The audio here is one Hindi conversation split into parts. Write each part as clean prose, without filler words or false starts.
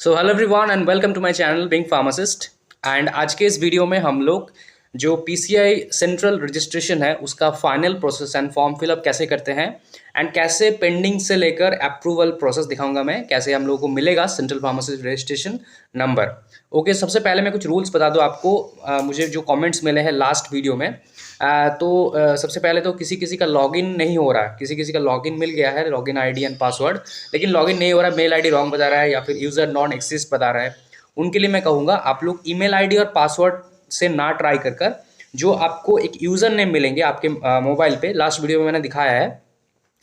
So hello everyone and welcome to my channel being pharmacist. And आज के इस वीडियो में हम लोग जो पीसीआई सेंट्रल रजिस्ट्रेशन है उसका final process and form fill up कैसे करते हैं एंड कैसे पेंडिंग से लेकर अप्रूवल प्रोसेस दिखाऊंगा मैं, कैसे हम लोगों को मिलेगा central pharmacist registration number. Okay, सबसे पहले मैं कुछ रूल्स बता दूं आपको। मुझे जो कमेंट्स मिले हैं लास्ट वीडियो में, सबसे पहले तो किसी किसी का लॉगिन नहीं हो रहा है, किसी किसी का लॉगिन मिल गया है, लॉगिन आईडी एंड पासवर्ड, लेकिन लॉगिन नहीं हो रहा है, मेल आईडी रॉन्ग बता रहा है या फिर यूज़र नॉन एक्सिस्ट बता रहा है। उनके लिए मैं कहूँगा आप लोग ईमेल आईडी और पासवर्ड से ना ट्राई कर जो आपको एक यूज़र नेम मिलेंगे आपके मोबाइल पे, लास्ट वीडियो में मैंने दिखाया है,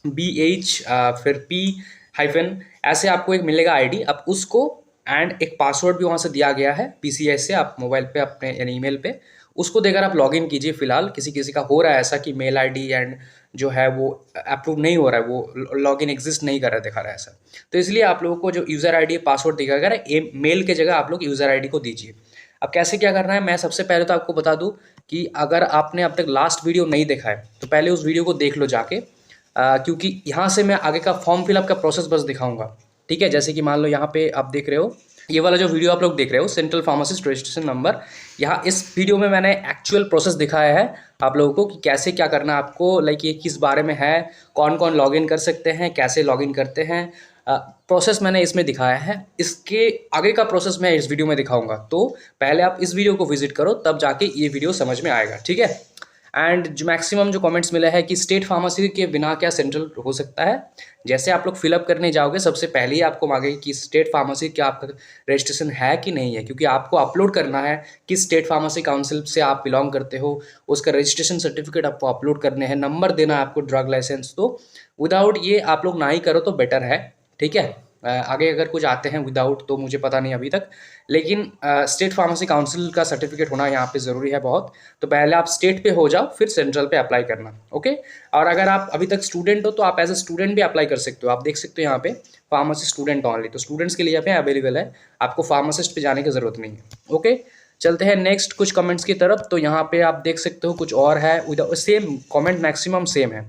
BH फिर P- ऐसे आपको एक मिलेगा आईडी, आप उसको एंड एक पासवर्ड भी वहाँ से दिया गया है पीसीआई से, आप मोबाइल पे अपने यानी ईमेल पे उसको देकर आप लॉगिन कीजिए। फिलहाल किसी किसी का हो रहा है ऐसा कि मेल आईडी एंड जो है वो अप्रूव नहीं हो रहा है, वो लॉगिन एग्जिस्ट नहीं कर रहा है, दिखा रहा है ऐसा। तो इसलिए आप लोगों को जो यूज़र आईडी पासवर्ड दिखा गया है, मेल के जगह आप लोग यूज़र आईडी को दीजिए। अब कैसे क्या करना है, मैं सबसे पहले तो आपको बता दूं कि अगर आपने अब तक लास्ट वीडियो नहीं देखा है तो पहले उस वीडियो को देख लो जाके, क्योंकि यहाँ से मैं आगे का फॉर्म फिलअप का प्रोसेस बस दिखाऊंगा। ठीक है, जैसे कि मान लो यहाँ पे आप देख रहे हो, ये वाला जो वीडियो आप लोग देख रहे हो सेंट्रल फार्मासिस्ट रजिस्ट्रेशन नंबर, यहाँ इस वीडियो में मैंने एक्चुअल प्रोसेस दिखाया है आप लोगों को कि कैसे क्या करना है आपको, लाइक ये किस बारे में है, कौन कौन लॉगिन कर सकते हैं, कैसे लॉगिन करते हैं, प्रोसेस मैंने इसमें दिखाया है। इसके आगे का प्रोसेस मैं इस वीडियो में दिखाऊंगा, तो पहले आप इस वीडियो को विजिट करो तब जाके ये वीडियो समझ में आएगा। ठीक है। एंड जो मैक्सिमम जो कमेंट्स मिले हैं कि स्टेट फार्मेसी के बिना क्या सेंट्रल हो सकता है, जैसे आप लोग फिलअप करने जाओगे सबसे पहले ही आपको मांगेगी कि स्टेट फार्मेसी क्या आपका रजिस्ट्रेशन है कि नहीं है, क्योंकि आपको अपलोड करना है कि स्टेट फार्मेसी काउंसिल से आप बिलोंग करते हो, उसका रजिस्ट्रेशन सर्टिफिकेट आपको अपलोड करने हैं, नंबर देना है आपको, ड्रग लाइसेंस। तो विदाउट ये आप लोग ना ही करो तो बेटर है। ठीक है। आगे अगर कुछ आते हैं विदाउट तो मुझे पता नहीं अभी तक, लेकिन स्टेट फार्मेसी काउंसिल का सर्टिफिकेट होना यहाँ पे ज़रूरी है बहुत। तो पहले आप स्टेट पे हो जाओ फिर सेंट्रल पे अप्लाई करना। ओके। और अगर आप अभी तक स्टूडेंट हो तो आप एज ए स्टूडेंट भी अप्लाई कर सकते हो। आप देख सकते हो यहाँ पे फार्मेसी स्टूडेंट ऑनली, तो स्टूडेंट्स के लिए यहाँ पे अवेलेबल है, आपको फार्मासिस्ट पे जाने की ज़रूरत नहीं है। ओके, चलते हैं नेक्स्ट कुछ कमेंट्स की तरफ। तो यहाँ पे आप देख सकते हो कुछ और है, सेम कॉमेंट मैक्सिमम सेम है।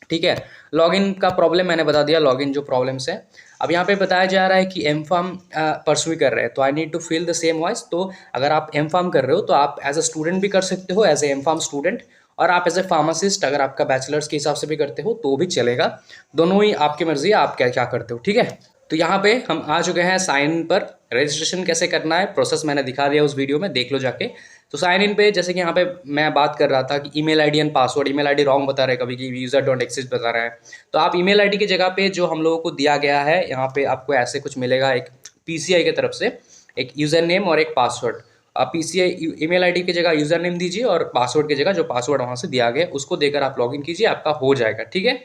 ठीक है। लॉगिन का प्रॉब्लम मैंने बता दिया, लॉगिन जो प्रॉब्लम्स है। अब यहाँ पे बताया जा रहा है कि एम फार्म परस्यू कर रहे हैं, तो I need to fill the same voice. तो अगर आप एम फार्म कर रहे हो तो आप एज अ स्टूडेंट भी कर सकते हो, as a M pharm student, और आप एज ए फार्मासिस्ट अगर आपका बैचलर्स के हिसाब से भी करते हो तो भी चलेगा, दोनों ही आपकी मर्जी है आप क्या क्या करते हो। ठीक है। तो यहाँ पे हम आ चुके हैं साइन इन पर। रजिस्ट्रेशन कैसे करना है प्रोसेस मैंने दिखा दिया उस वीडियो में, देख लो जाके। तो साइन इन पे जैसे कि यहाँ पे मैं बात कर रहा था कि email ID and password, email ID wrong बता रहा है, कभी कि यूजर डोंट एक्सिस्ट बता रहा है। तो आप ईमेल आईडी की जगह पे जो हम लोगों को दिया गया है यहाँ पे आपको ऐसे कुछ मिलेगा, एक पीसीआई की तरफ से एक यूजर नेम और एक पासवर्ड। आप पीसीआई ईमेल आईडी की जगह यूजर नेम दीजिए और पासवर्ड की जगह जो पासवर्ड वहाँ से दिया गया उसको देकर आप लॉगिन कीजिए, आपका हो जाएगा। ठीक है।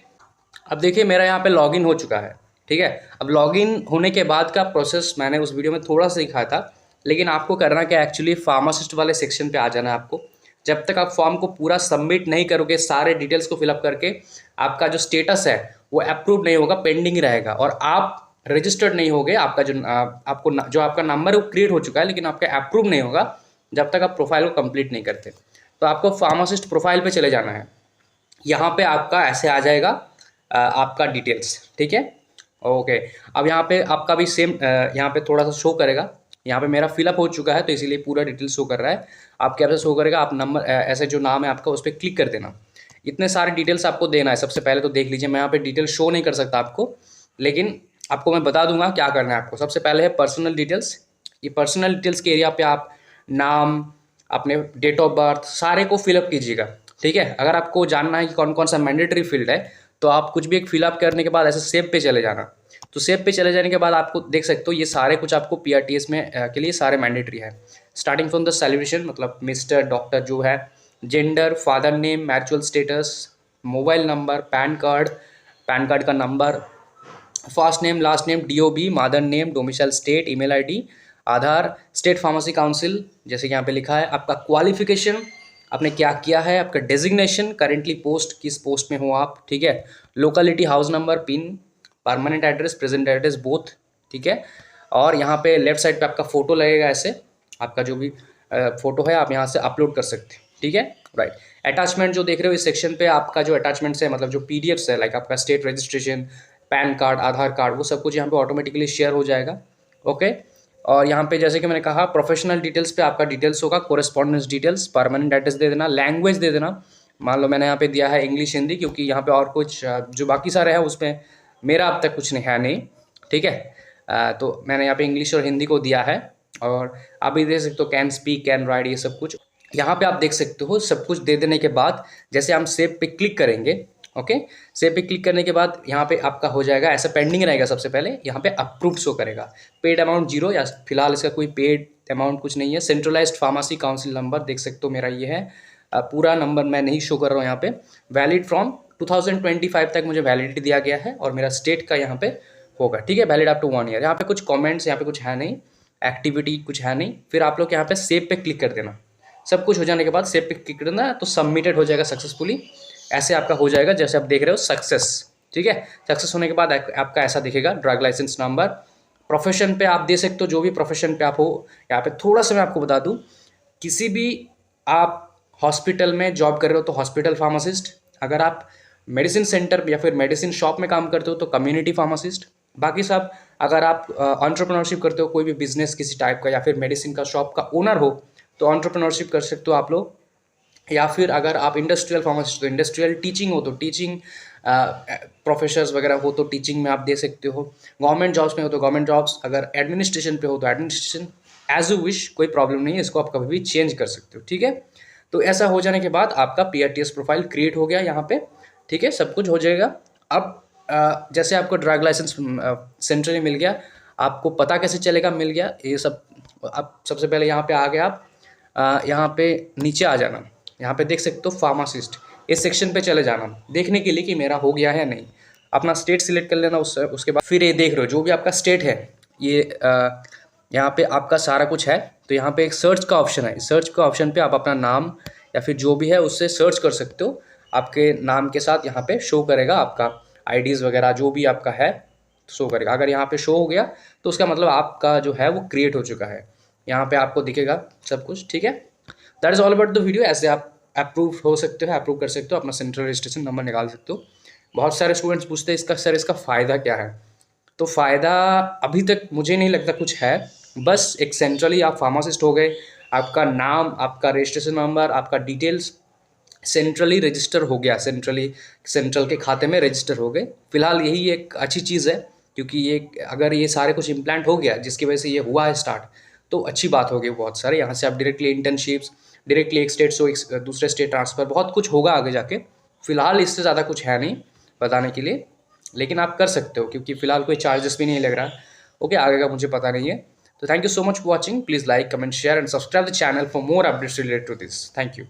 अब देखिए मेरा यहाँ पे लॉगिन हो चुका है। ठीक है। अब लॉगिन होने के बाद का प्रोसेस मैंने उस वीडियो में थोड़ा सा दिखाया था, लेकिन आपको करना क्या, एक्चुअली फार्मासिस्ट वाले सेक्शन पे आ जाना है आपको। जब तक आप फॉर्म को पूरा सबमिट नहीं करोगे, सारे डिटेल्स को फिलअप करके, आपका जो स्टेटस है वो अप्रूव नहीं होगा, पेंडिंग रहेगा, और आप रजिस्टर्ड नहीं होगे। आपका जो आपको जो आपका नंबर है वो क्रिएट हो चुका है, लेकिन आपका अप्रूव नहीं होगा जब तक आप प्रोफाइल को कंप्लीट नहीं करते। तो आपको फार्मासिस्ट प्रोफाइल पे चले जाना है। यहाँ पे आपका ऐसे आ जाएगा आपका डिटेल्स। ठीक है। ओके। अब यहाँ पे आपका भी सेम यहाँ पे थोड़ा सा शो करेगा, यहाँ पे मेरा फिलअप हो चुका है तो इसीलिए पूरा डिटेल्स शो कर रहा है। आप कैसे शो करेगा, आप नंबर ऐसे जो नाम है आपका उस पर क्लिक कर देना। इतने सारे डिटेल्स आपको देना है। सबसे पहले तो देख लीजिए, मैं यहाँ पे डिटेल शो नहीं कर सकता आपको, लेकिन आपको मैं बता दूंगा क्या करना है आपको। सबसे पहले है पर्सनल डिटेल्स। ये पर्सनल डिटेल्स के एरिया पे आप नाम, अपने डेट ऑफ बर्थ सारे को फिलअप कीजिएगा। ठीक है। अगर आपको जानना है कि कौन कौन सा मैंडेटरी फील्ड है तो आप कुछ भी एक फिलअप करने के बाद ऐसे सेव पे चले जाना। तो सेव पे चले जाने के बाद आपको देख सकते हो ये सारे कुछ आपको पीआरटीएस में के लिए सारे मैंडेटरी है। स्टार्टिंग फ्रॉम द सेलिब्रेशन, मतलब मिस्टर, डॉक्टर जो है, gender, father name, marital status, mobile number, PAN card का number, first name, last name, DOB, mother name, domicile state, email ID, Aadhaar, state pharmacy council जैसे कि यहाँ पे लिखा है, आपका क्वालिफिकेशन, आपने क्या किया है, आपका डेजिग्नेशन, करेंटली पोस्ट, किस पोस्ट में हो आप। ठीक है। Locality, house number, pin, permanent address, present address, both. ठीक है। और यहाँ पे लेफ्ट साइड पे आपका फोटो लगेगा, ऐसे आपका जो भी फोटो है आप यहाँ से अपलोड कर सकते हैं। ठीक है। राइट। अटैचमेंट जो देख रहे हो इस सेक्शन पे आपका जो अटैचमेंट्स है, मतलब जो पीडीएफ्स है, लाइक आपका स्टेट रजिस्ट्रेशन, पैन कार्ड, आधार कार्ड, वो सब कुछ यहाँ पे ऑटोमेटिकली शेयर हो जाएगा। ओके। और यहाँ पे जैसे कि मैंने कहा प्रोफेशनल डिटेल्स पे आपका डिटेल्स होगा, कोरेस्पॉन्डेंस डिटेल्स, परमानेंट एड्रेस दे देना, लैंग्वेज दे देना। मान लो मैंने यहाँ पे दिया है इंग्लिश हिंदी, क्योंकि यहाँ पे और कुछ जो बाकी सारे हैं उसमें मेरा अब तक कुछ नहीं है नहीं, ठीक है। तो मैंने यहाँ पे इंग्लिश और हिंदी को दिया है। और आप भी देख सकते हो कैन स्पीक, कैन राइट, ये सब कुछ यहाँ पे आप देख सकते हो। सब कुछ दे देने के बाद जैसे हम सेव पे क्लिक करेंगे, ओके, सेव पे क्लिक करने के बाद यहाँ पे आपका हो जाएगा, ऐसा पेंडिंग रहेगा। सबसे पहले यहाँ पे अप्रूव शो करेगा, पेड अमाउंट 0, या फिलहाल इसका कोई पेड अमाउंट कुछ नहीं है। सेंट्रलाइज्ड फार्मेसी काउंसिल नंबर देख सकते हो मेरा ये है, पूरा नंबर मैं नहीं शो कर रहा हूँ यहाँ पे। वैलिड फ्रॉम 2025 तक मुझे वैलिडिटी दिया गया है, और मेरा स्टेट का यहाँ पे होगा, ठीक है, वैलिड अप टू 1 ईयर। यहाँ पे कुछ कॉमेंट्स यहाँ पे कुछ है नहीं, एक्टिविटी कुछ है नहीं। फिर आप लोग यहाँ पे सेव पे क्लिक कर देना। सब कुछ हो जाने के बाद सेव पे क्लिक करना, तो सबमिटेड हो जाएगा सक्सेसफुली। ऐसे आपका हो जाएगा जैसे आप देख रहे हो, सक्सेस, ठीक है। सक्सेस होने के बाद आपका ऐसा दिखेगा, ड्रग लाइसेंस नंबर। प्रोफेशन पे आप दे सकते हो, जो भी प्रोफेशन पे आप हो। यहाँ पे थोड़ा सा मैं आपको बता दूँ, किसी भी आप हॉस्पिटल में जॉब कर रहे हो तो हॉस्पिटल फार्मासिस्ट, अगर आप मेडिसिन सेंटर या फिर मेडिसिन शॉप में काम करते हो तो कम्युनिटी फार्मासिस्ट। बाकी सब अगर आप एंटरप्रेन्योरशिप करते हो, कोई भी बिजनेस किसी टाइप का, या फिर मेडिसिन का शॉप का ओनर हो तो एंटरप्रेन्योरशिप कर सकते हो आप लोग। या फिर अगर आप इंडस्ट्रियल फार्मासिस्ट तो इंडस्ट्रियल, टीचिंग हो तो टीचिंग, प्रोफेसर्स वगैरह हो तो टीचिंग में आप दे सकते हो। गवर्नमेंट जॉब्स में हो तो गवर्नमेंट जॉब्स, अगर एडमिनिस्ट्रेशन पे हो तो एडमिनिस्ट्रेशन, एज यू विश, कोई प्रॉब्लम नहीं है, इसको आप कभी भी चेंज कर सकते हो, ठीक है। तो ऐसा हो जाने के बाद आपका PRTS प्रोफाइल क्रिएट हो गया यहाँ पे, ठीक है, सब कुछ हो जाएगा। अब जैसे आपको ड्रग लाइसेंस सेंट्रली मिल गया, आपको पता कैसे चलेगा मिल गया ये सब। अब सबसे पहले यहाँ पे आ गया आप, यहाँ पे नीचे आ जाना, यहाँ पे देख सकते हो फार्मासिस्ट, इस सेक्शन पे चले जाना देखने के लिए कि मेरा हो गया है नहीं। अपना स्टेट सिलेक्ट कर लेना, उसके बाद फिर ये देख रहे हो जो भी आपका स्टेट है, ये यहाँ पे आपका सारा कुछ है। तो यहाँ पे एक सर्च का ऑप्शन है, सर्च का ऑप्शन पे आप अपना नाम या फिर जो भी है उससे सर्च कर सकते हो। आपके नाम के साथ यहाँ पे शो करेगा आपका IDs वगैरह जो भी आपका है शो करेगा। अगर यहाँ पे शो हो गया तो उसका मतलब आपका जो है वो क्रिएट हो चुका है, यहाँ पे आपको दिखेगा सब कुछ, ठीक है। That is all about the video. ऐसे आप अप्रूव हो सकते हो, अप्रूव कर सकते हो, अपना सेंट्रल रजिस्ट्रेशन नंबर निकाल सकते हो। बहुत सारे स्टूडेंट्स पूछते हैं इसका सर इसका फ़ायदा क्या है। तो फ़ायदा अभी तक मुझे नहीं लगता कुछ है, बस एक सेंट्रली आप फार्मासिस्ट हो गए, आपका नाम, आपका रजिस्ट्रेशन नंबर, आपका डिटेल्स सेंट्रली रजिस्टर हो गया, सेंट्रल के खाते में रजिस्टर हो गए। फिलहाल यही एक अच्छी चीज़ है, क्योंकि ये अगर ये सारे कुछ इम्प्लांट हो गया जिसकी वजह से ये हुआ है स्टार्ट, तो अच्छी बात होगी बहुत सारे। यहाँ से आप डायरेक्टली इंटर्नशिप्स, डायरेक्टली एक स्टेट से एक दूसरे स्टेट ट्रांसफ़र, बहुत कुछ होगा आगे जाके। फिलहाल इससे ज़्यादा कुछ है नहीं बताने के लिए, लेकिन आप कर सकते हो क्योंकि फिलहाल कोई चार्जेस भी नहीं लग रहा। ओके, आगे का मुझे पता नहीं है। तो thank you so much for watching. Please like, comment, share and subscribe the channel for more updates related to this. Thank you.